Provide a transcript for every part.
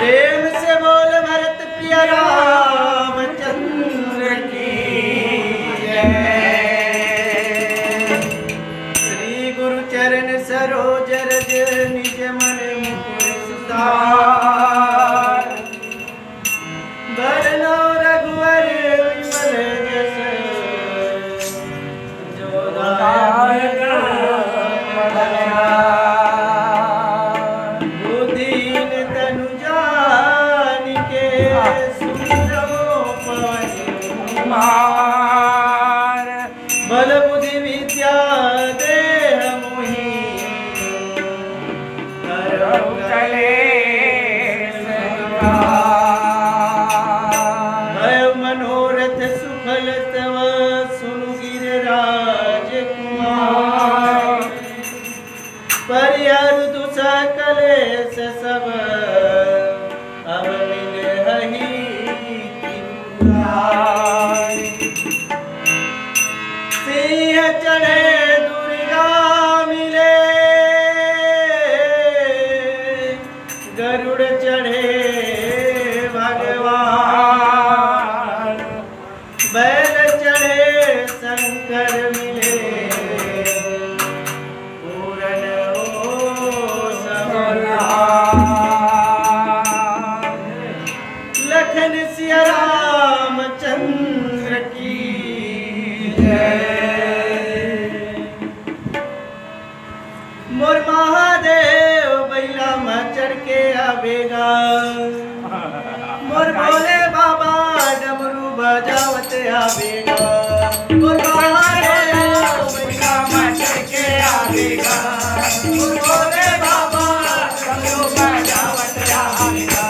प्रेम से बोल भरत प्रिय रामचंद्र की जय। श्री गुरु चरण सरोज रज निज मन मुकुर सुधार। बरनौ रघुवर विमल जस जो दायक बुद्धिहीन तनु जानिके सुमिरौ पवन कुमार। बल बुद्धि विद्या देह मोहि करौ कलेश दुरार। भय मनोरथ सुफल तव सुनु गिरिराज कुमार। परिहर दुसा कलेश सब अब मिलहि तिहुराई। सिंह चढ़े दुर्गा मिले गरुड़ चढ़े भगवान। बैल चढ़े शंकर मिले पूरन हो सबराम। लखन सिया रामचंद्र की जय। मोर महादेव बैला में चढ़ के आवेगा। मोर भोले बाबा डमरू बजावत आवेगा। मोर महादेव बैला में चढ़ के आवेगा। मोर भोले बाबा डमरू बजावत आवेगा।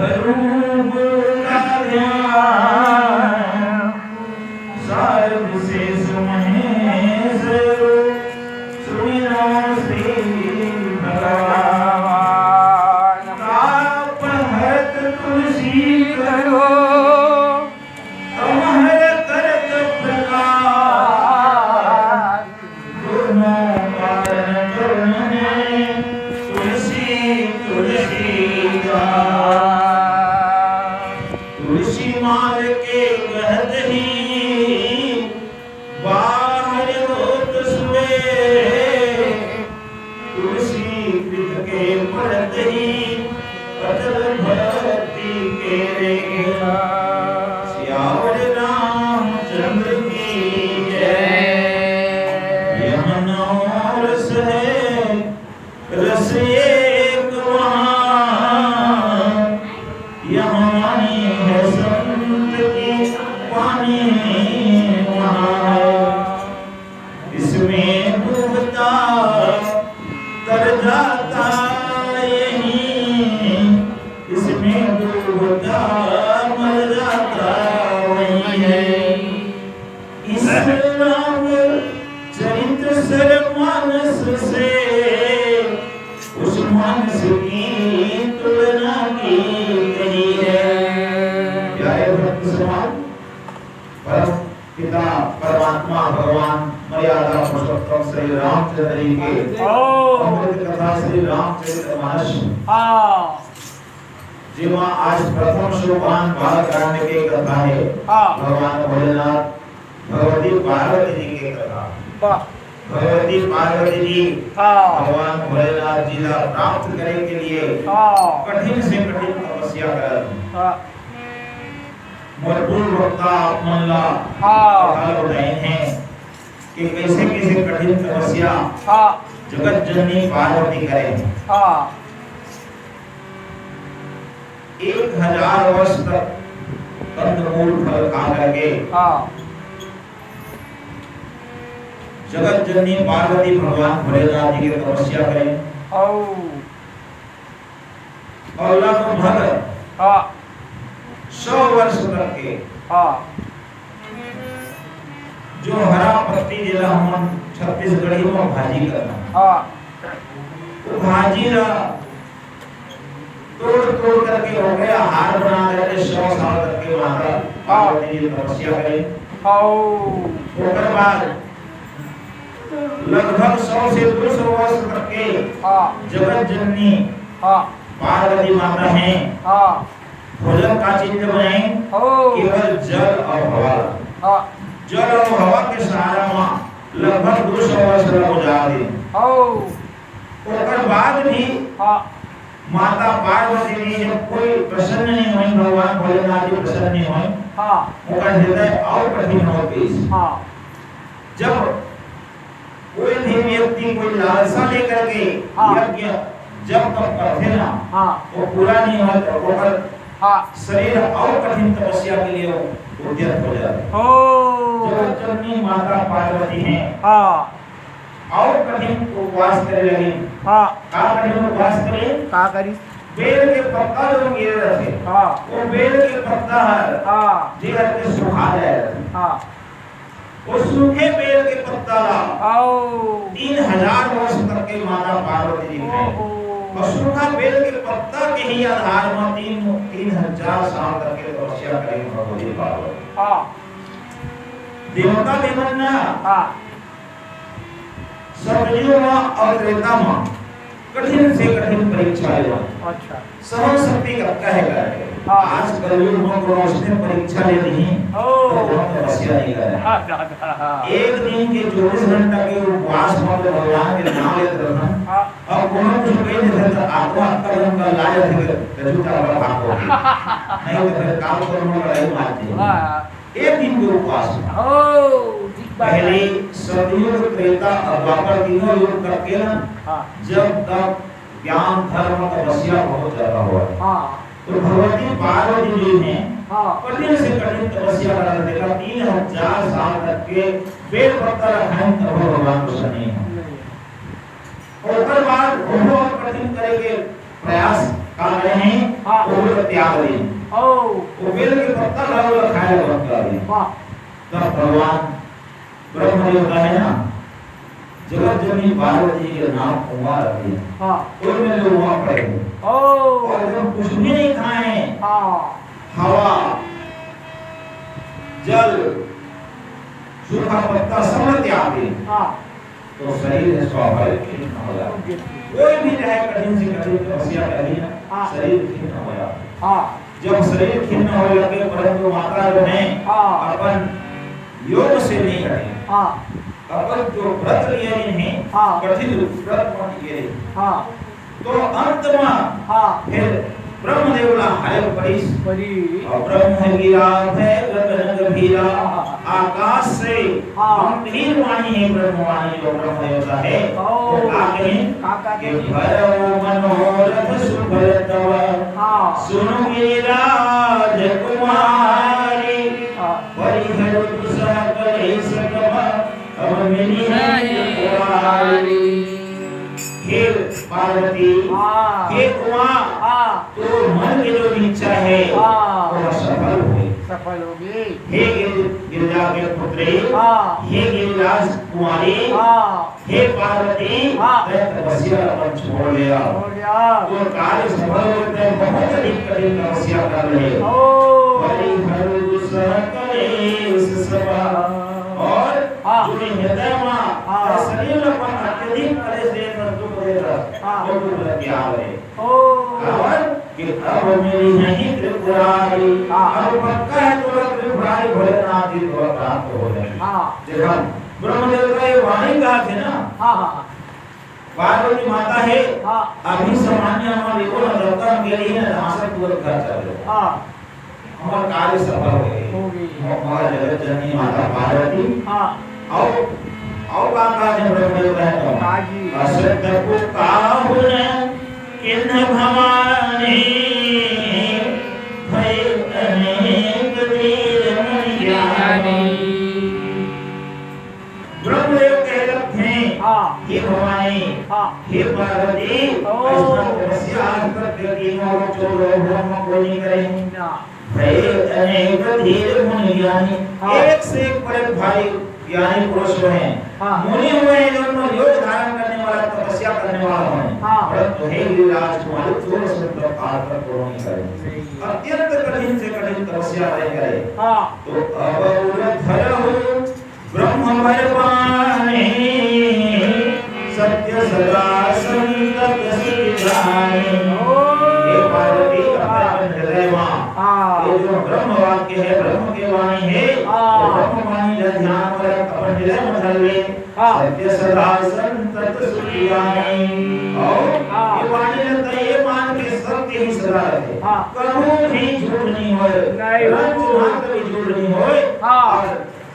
रूप का ध्यान सर्व शेष महेश सुमिरो श्री भगवान ताप हरत तुलसी करो तमहर करत प्रकाश दोनों कारण करने तुलसी तुलसी तुलसी माल के गहत ही बाहर होत सुए तुलसी कृत के पढ़त ही अटल भक्ति के रे श्यावर रामचंद्र की जय यह रस है रस एक वहाँ यहाँ वाणी है संत की वाणी वहाँ है इसमें डूबता तर जाता यही इसमें डूबता मर जाता वही है इस राम चरित्र सर मानस से उस मानस की तुलना की गई है जय भक्त समाज परम पिता परमात्मा भगवान मर्यादा पुरुषोत्तम श्री रामचंद्र जी के अमृत कथा श्री रामचरितमानस जिमा आज प्रथम सोपान बालकांड की कथा है भगवान भोलेनाथ भगवती पार्वती जी की कथा भगवती पार्वती जी भगवान भोलेनाथ जी का प्राप्त करने के लिए कठिन से कठिन तपस्या कर मजबूर वक्ता अपमल्ला कथा बताए हैं कि कैसे कैसे कठिन तपस्या जगत जननी पार्वती करे 1000 वर्ष तक कंदमूल फल खा करके जगत जननी पार्वती भगवान भोलेनाथ जी की तपस्या करें और लगभग 100 वर्ष तक के जो हरा पत्ती जिला हम छत्तीसगढ़ी में भाजी करना वो भाजी ला तोड़ करके हो गया हार बना करके 100 साल तक के माता पार्वती जी तपस्या करें उसके बाद लगभग 100 से 200 वर्ष तक के जगत जननी पार्वती माता हैं भोजन का चीज बनाए केवल जल और हवा जल और हवा के सहारा में लगभग 200 वर्ष गुजार दी उसके बाद भी माता पार्वती जी जब कोई प्रसन्न नहीं हुई भगवान भोलेनाथ जी प्रसन्न नहीं हुए उनका हृदय और कठिन हो गई जब कोई भी व्यक्ति कोई लालसा लेकर के यज्ञ जब तक करते ना वो पूरा नहीं हो तो शरीर और कठिन तपस्या के लिए उद्यत हो जाता है जगत जननी माता पार्वती हैं और कठिन उपवास करे लगी का कठिन उपवास करे का करी बेल के पत्ता जो गिर रहे थे वो बेल के पत्ता है जीवन के सुखा जाए वो सूखे बेल के पत्ता ला 3000 वर्ष तक के माता पार्वती जी ने और सूखा बेल के पत्ता के ही आधार में 3000 साल तक के तपस्या करेंगे भगवती पार्वती देवता देवन ना सतयुग में और त्रेता में कठिन से कठिन परीक्षा लेवा अच्छा सहन शक्ति का कहेगा आज कलयुग में कोनो उसने परीक्षा ले ली तो तपस्या नहीं करे एक दिन के 24 घंटा के उपवास में भगवान के नाम लेते रहना और कोनो कुछ कह देते तो आत्मा कर्म का लाज है कि झूठा बात हो नहीं तो फिर काम करने का ही मानते एक दिन के उपवास पहले सतयुग त्रेता और द्वापर तीनों युग करके ना जब तक ज्ञान धर्म तपस्या बहुत ज्यादा हुआ तो भगवती पार्वती जी ने कठिन से कठिन तपस्या करा देखा 3000 साल तक के बेल पत्ता रखाएं तब भगवान प्रसन्न नहीं है और उसके बाद बहुत कठिन करेंगे प्रयास खा रहे हैं वो बेल त्याग दें वो बेल के पत्ता लाओ खाए बंद कर दें तब भगवान ब्रह्मदेव का है ना जगत जननी पार्वती के नाम कुमार रखे उनमें लोग वहां पड़े और जब कुछ भी नहीं खाए हवा जल सूखा पत्ता सब त्याग दे तो शरीर में स्वाभाविक खिन्न हो जाता कोई भी रहे कठिन से कठिन तपस्या करी ना शरीर खिन्न हो जाता जब शरीर खिन्न हो लगे परंतु माता जो है अपन योग से नहीं हटे अपन जो व्रत लिए हैं कठिन व्रत मान लिए तो अंत में फिर ब्रह्मदेव ला हरे परिस और ब्रह्म गिरा है गगन गंभीरा आकाश से गंभीर वाणी है ब्रह्मवाणी जो ब्रह्म देवता है वो आगे के भैरव मनोरथ सुभरतव सुनो मेरा राजकुमारी परिहर दुसह करे सकम अब मिली है हे पार्वती हे उमा तो मन की जो इच्छा है वो सफल होगी हे गिरिजा के पुत्री हे गिरिराज कुमारी हे पार्वती तपस्या अपन छोड़ लिया तो कार्य सफल होते बहुत अधिक कठिन तपस्या कर रहे परिहर दुसह करे सभा और जो हृदय में शरीर में अत्यधिक कलेश देकर दुख देगा वो दुख लग गया है और कि अब मेरी नहीं त्रिपुरारी अब पक्का है तो त्रिपुरारी भोलेनाथ जी को प्राप्त हो जाएगी देखा ब्रह्मदेव का ये वाणी कहा थे ना पार्वती माता है अभी सामान्य हमारे को नौका के लिए नासक तुरंत घर चल रहे हमारा कार्य सफल हो गई हमारा जगत जननी माता पार्वती और बाका जब ब्रह्मदेव कहते हैं अश्रद्ध को काहुन किन्ह भवानी भय अनेक वीर मुनियानी ब्रह्मदेव कहते हैं हे भवानी हे पार्वती ऐसा तपस्या आज तक तीनों चोरों ब्रह्म को नहीं करेंगे भय अनेक वीर मुनियानी एक से एक बड़े भाई ज्ञानी पुरुष हैं मुनि हुए हैं जो योग धारण करने वाला तपस्या करने वाला है परंतु हे गिरिराज तुम्हारे थोड़े से प्रकार पर पूर्ण नहीं करें अत्यंत कठिन से कठिन तपस्या करे तो अब धरहु ब्रह्ममय पानी सत्य सदा संतत सिद्धानि हे पार्वती अपने हृदय में ये जो ब्रह्म वाक्य है ब्रह्म के वाणी है ब्रह्म वाणी का ध्यान कर अपन हृदय में धर ले सत्य सदा संतत सुखियानि और ये वाणी रहता है ये मान के सत्य ही सदा रहे कभी भी झूठ नहीं होए रंच मात्र भी झूठ नहीं होए और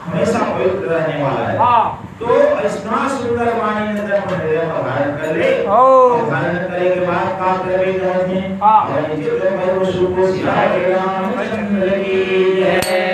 हमेशा पवित्र रहने वाला है तो इतना सुंदर वाणी ने अपन हृदय में धारण कर ले धारण करने के बाद का करवे कहते हैं और ये जो मैं वो सुको सिया के राम चंद्र की जय